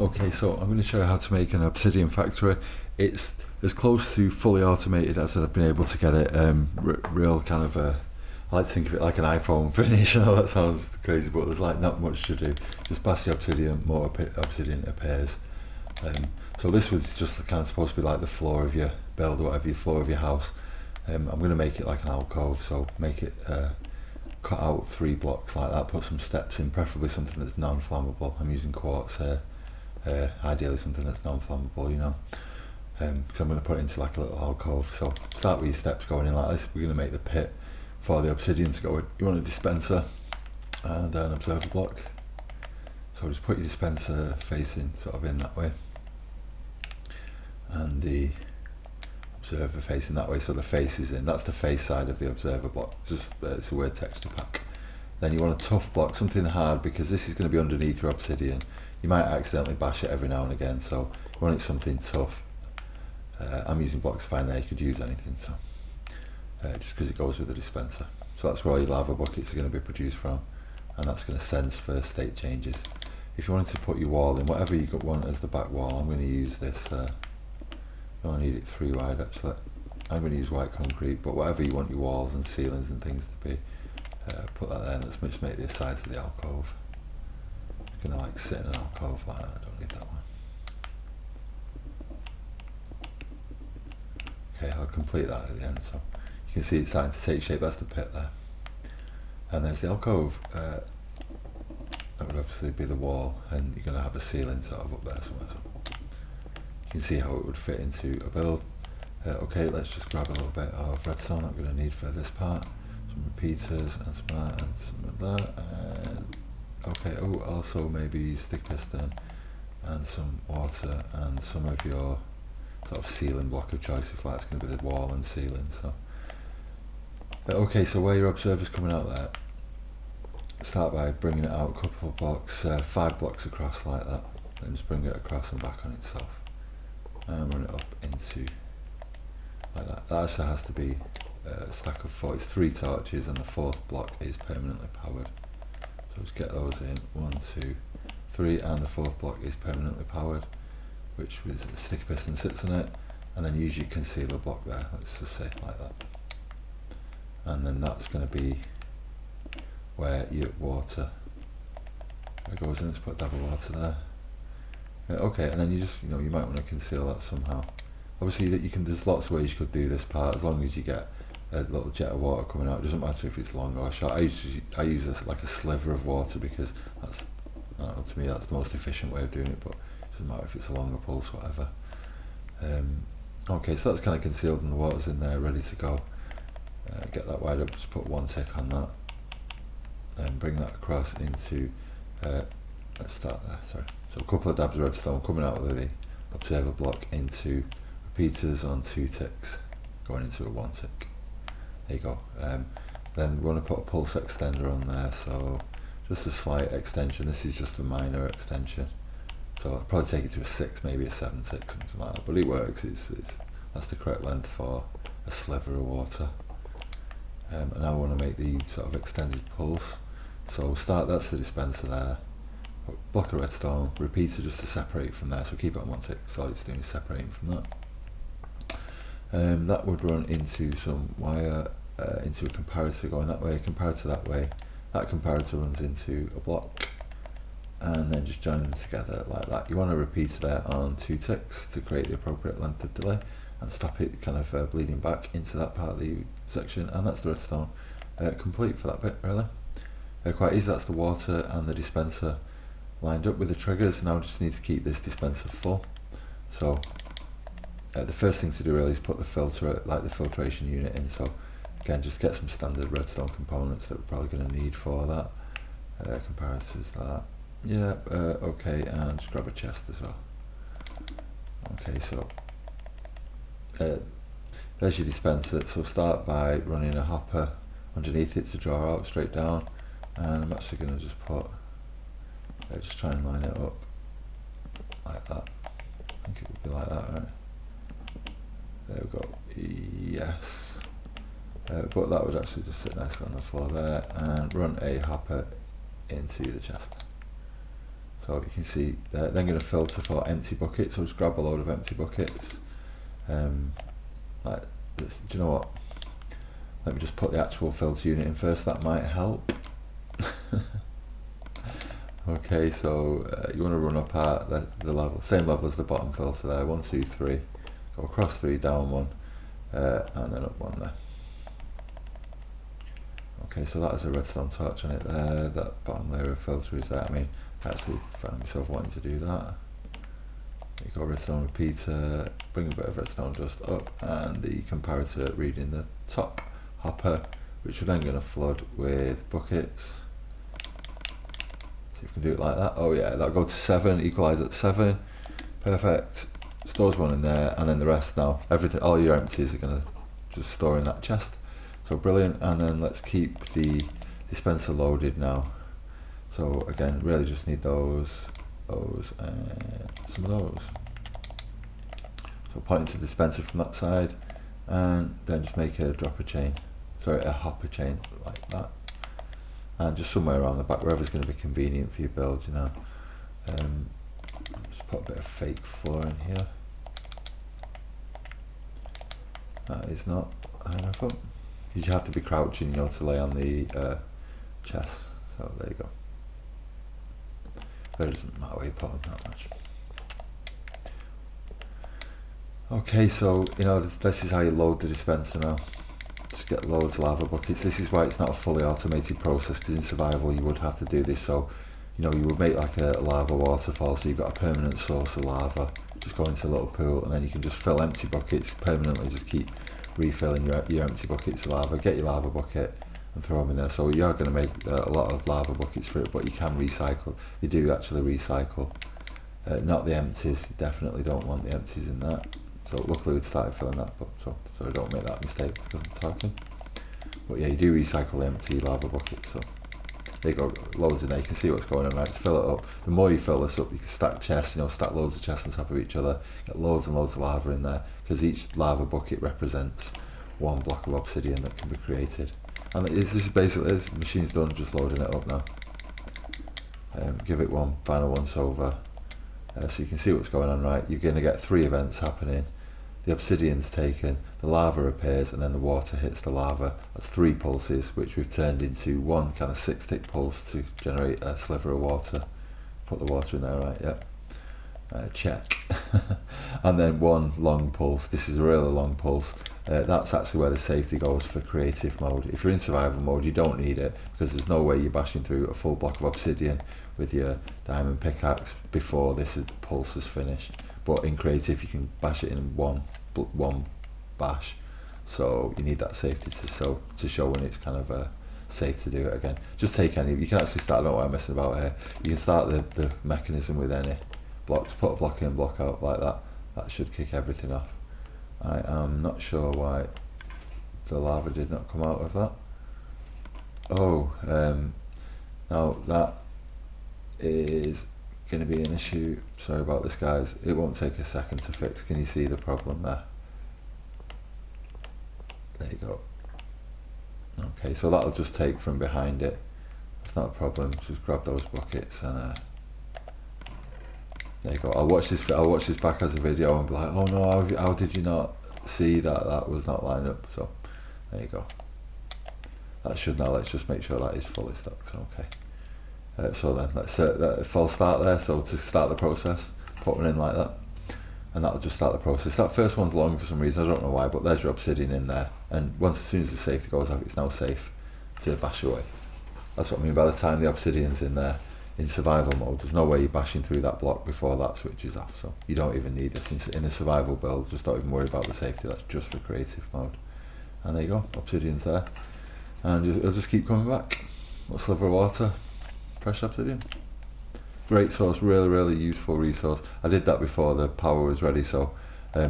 Okay, so I'm going to show you how to make an Obsidian Factory. It's as close to fully automated as I've been able to get it. Real kind of I like to think of it like an iPhone finish. I know that sounds crazy, but there's like not much to do. Just pass the obsidian, more obsidian appears. So this was just kind of supposed to be like the floor of your build or whatever, your floor of your house. I'm going to make it like an alcove, so make it cut out 3 blocks like that, put some steps in, preferably something that's non-flammable. I'm using quartz here. Ideally something that's non-flammable, you know, because I'm going to put it into like a little alcove. So start with your steps going in like this. We're going to make the pit for the obsidian to go in. You want a dispenser and an observer block, so just put your dispenser facing sort of in that way and the observer facing that way, so the face is in. That's the face side of the observer block. Just it's a weird texture pack. Then you want a tough block, something hard, because this is going to be underneath your obsidian. You might accidentally bash it every now and again, so you want it something tough. I'm using blocks fine there, you could use anything, so just because it goes with the dispenser. So that's where all your lava buckets are going to be produced from, and that's going to sense first state changes. If you wanted to put your wall in, whatever you want as the back wall, I'm going to use this, you only need it 3 wide actually. I'm going to use white concrete, but whatever you want your walls and ceilings and things to be, put that there. And let's just make the sides of the alcove. It's going to like sit in an alcove like that. I don't need that one. Okay, I'll complete that at the end, so you can see it's starting to take shape. That's the pit there, and there's the alcove. That would obviously be the wall, and you're going to have a ceiling sort of up there somewhere, so you can see how it would fit into a build. Okay, let's just grab a little bit of redstone I'm going to need for this part. Some repeaters and some that and some of that. And okay, oh, also maybe stick piston and some water and some of your sort of ceiling block of choice, if that's going to be the wall and ceiling. So okay, so where your observer's coming out there, start by bringing it out a couple of blocks, 5 blocks across like that, and just bring it across and back on itself, and run it up into like that. That actually has to be a stack of 4. It's 3 torches, and the 4th block is permanently powered. So just get those in, 1, 2, 3, and the 4th block is permanently powered, which with a sticky piston sits on it, and then use your concealer block there, let's just say like that. And then that's going to be where your water goes in. Let's put a dab of water there. Okay, and then you just, you know, you might want to conceal that somehow. Obviously you can, there's lots of ways you could do this part, as long as you get a little jet of water coming out. It doesn't matter if it's long or short. I use this like a sliver of water, because that's, I don't know, to me that's the most efficient way of doing it, but it doesn't matter if it's a longer pulse, whatever. Okay, so that's kind of concealed and the water's in there ready to go. Get that wide up, just put 1 tick on that, and bring that across into, let's start there, sorry. So a couple of dabs of redstone coming out of the observer block into repeaters on 2 ticks, going into a 1 tick. There you go. Then we want to put a pulse extender on there, so just a slight extension. This is just a minor extension, so I'll probably take it to a 6, maybe a 7 tick, something like that, but it works. That's the correct length for a sliver of water. And I want to make the sort of extended pulse, so that's the dispenser there, block of redstone, repeater just to separate from there, so keep it on 1 tick, so all it's doing is separating from that. That would run into some wire, into a comparator going that way, comparator that way, that comparator runs into a block, and then just join them together like that. You want a repeater there on 2 ticks to create the appropriate length of delay and stop it kind of bleeding back into that part of the section, and that's the redstone complete for that bit, really. Quite easy. That's the water and the dispenser lined up with the triggers. Now I just need to keep this dispenser full, so the first thing to do really is put the filter, like the filtration unit in. So again, just get some standard redstone components that we're probably going to need for that. Comparators, that, yeah, okay, and just grab a chest as well. Okay, so there's your dispenser. So start by running a hopper underneath it to draw out straight down, and I'm actually going to just put, just try and line it up like that. I think it would be like that, right? There we go, yes. But that would actually just sit nicely on the floor there, and run a hopper into the chest. So So you can see then going to filter for empty buckets, so just grab a load of empty buckets. Like this. Do you know what? Let me just put the actual filter unit in first, that might help. Okay, so you want to run up at the level, same level as the bottom filter there, 1, 2, 3, go across 3, down 1, and then up 1 there. Okay, so that has a redstone torch on it there, that bottom layer of filter is there. I mean, actually found myself wanting to do that. There you go, redstone repeater, bring a bit of redstone dust up, and the comparator reading the top hopper, which we're then going to flood with buckets. See if we can do it like that. Oh yeah, that'll go to 7, equalise at 7, perfect. Stores one in there, and then the rest now, everything, all your empties are going to just store in that chest. So brilliant. And then let's keep the dispenser loaded now. So again, really just need those, and some of those. So point into the dispenser from that side, and then just make a dropper chain, sorry, a hopper chain like that, and just somewhere around the back, wherever's going to be convenient for your builds, you know. Just put a bit of fake floor in here. That is not high enough up. You have to be crouching, you know, to lay on the chest. So there you go. But it doesn't matter where you put them that much. Okay, so you know, this is how you load the dispenser now. Just get loads of lava buckets. This is why it's not a fully automated process, because in survival you would have to do this. So you know, you would make like a lava waterfall, so you've got a permanent source of lava, just go into a little pool, and then you can just fill empty buckets permanently, just keep refilling your empty buckets of lava, get your lava bucket and throw them in there. So you're going to make a lot of lava buckets for it, but you can recycle. You do actually recycle, not the empties. You definitely don't want the empties in that. So luckily we'd started filling that, but so I don't make that mistake because I'm talking. But yeah, you do recycle the empty lava buckets. So there you go, loads in there. You can see what's going on, right? To fill it up, the more you fill this up, you can stack chests, you know, stack loads of chests on top of each other, get loads and loads of lava in there, because each lava bucket represents one block of obsidian that can be created. And this is basically this. The machine's done, just loading it up now. Give it one final once over, so you can see what's going on, right? You're going to get 3 events happening. The obsidian's taken, the lava appears, and then the water hits the lava. That's 3 pulses, which we've turned into one kind of 6-tick pulse to generate a sliver of water. Put the water in there, right? Yep. Check. And then 1 long pulse. This is a really long pulse. That's actually where the safety goes for creative mode. If you're in survival mode, you don't need it, because there's no way you're bashing through a full block of obsidian with your diamond pickaxe before this pulse is finished. But in creative, you can bash it in one bash. So you need that safety to show when it's kind of safe to do it again. Just take any. You can actually start. I don't know why I'm messing about here. You can start the mechanism with any blocks. Put a block in, block out like that. That should kick everything off. I am not sure why the lava did not come out of that. Oh, now that is going to be an issue. Sorry about this, guys. It won't take a second to fix. Can you see the problem there? There you go. Okay, so that'll just take from behind it. It's not a problem. Just grab those buckets and there you go. I'll watch this back as a video and be like, oh no, how did you not see that was not lined up? So there you go. That should now. Let's just make sure that is fully stocked. Okay. So then let's set that false start there. So to start the process, put one in like that, and that'll just start the process. That first one's long for some reason. I don't know why, but there's your obsidian in there. And as soon as the safety goes off, it's now safe to bash away. That's what I mean. By the time the obsidian's in there, in survival mode, there's no way you're bashing through that block before that switches off. So you don't even need this in a survival build. Just don't even worry about the safety. That's just for creative mode. And there you go, obsidian's there, and it'll just keep coming back. A sliver of water, fresh obsidian. Great source, really useful resource. I did that before the power was ready, so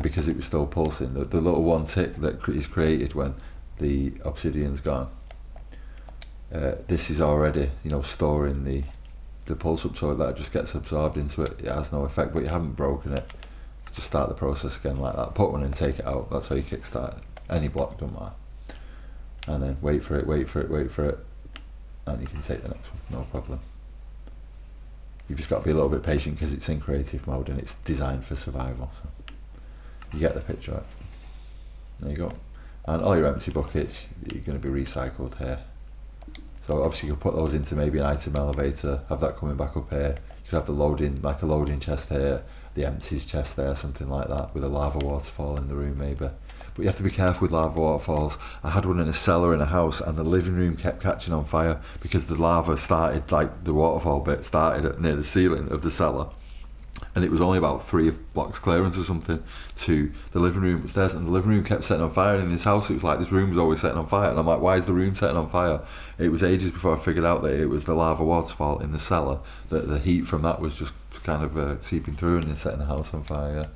because it was still pulsing, the little 1 tick that is created when the obsidian's gone, this is already, you know, storing the pulse up, so that just gets absorbed into it. It has no effect, but you haven't broken it. Just start the process again like that. Put one in, take it out. That's how you kickstart it. Any block, don't matter. And then wait for it, and you can take the next one, no problem. you've just got to be a little bit patient because it's in creative mode and it's designed for survival. So you get the picture, right? There you go. And all your empty buckets, you're going to be recycled here. So obviously you can put those into maybe an item elevator, have that coming back up here. You could have the loading, like a loading chest here, the empties chest there, something like that, with a lava waterfall in the room maybe. But you have to be careful with lava waterfalls. I had one in a cellar in a house and the living room kept catching on fire because the lava started, like the waterfall bit started near the ceiling of the cellar. And it was only about 3 blocks clearance or something to the living room upstairs, and the living room kept setting on fire. And in this house it was like this room was always setting on fire, and I'm like, why is the room setting on fire? It was ages before I figured out that it was the lava waterfall in the cellar, that the heat from that was just kind of seeping through and setting the house on fire.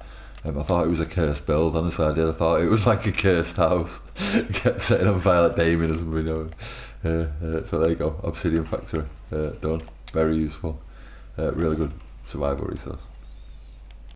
I thought it was a cursed build, honestly I did. I thought it was like a cursed house. It kept setting on fire like Damien or something, you know. So there you go, Obsidian Factory, done. Very useful, really good survival resource.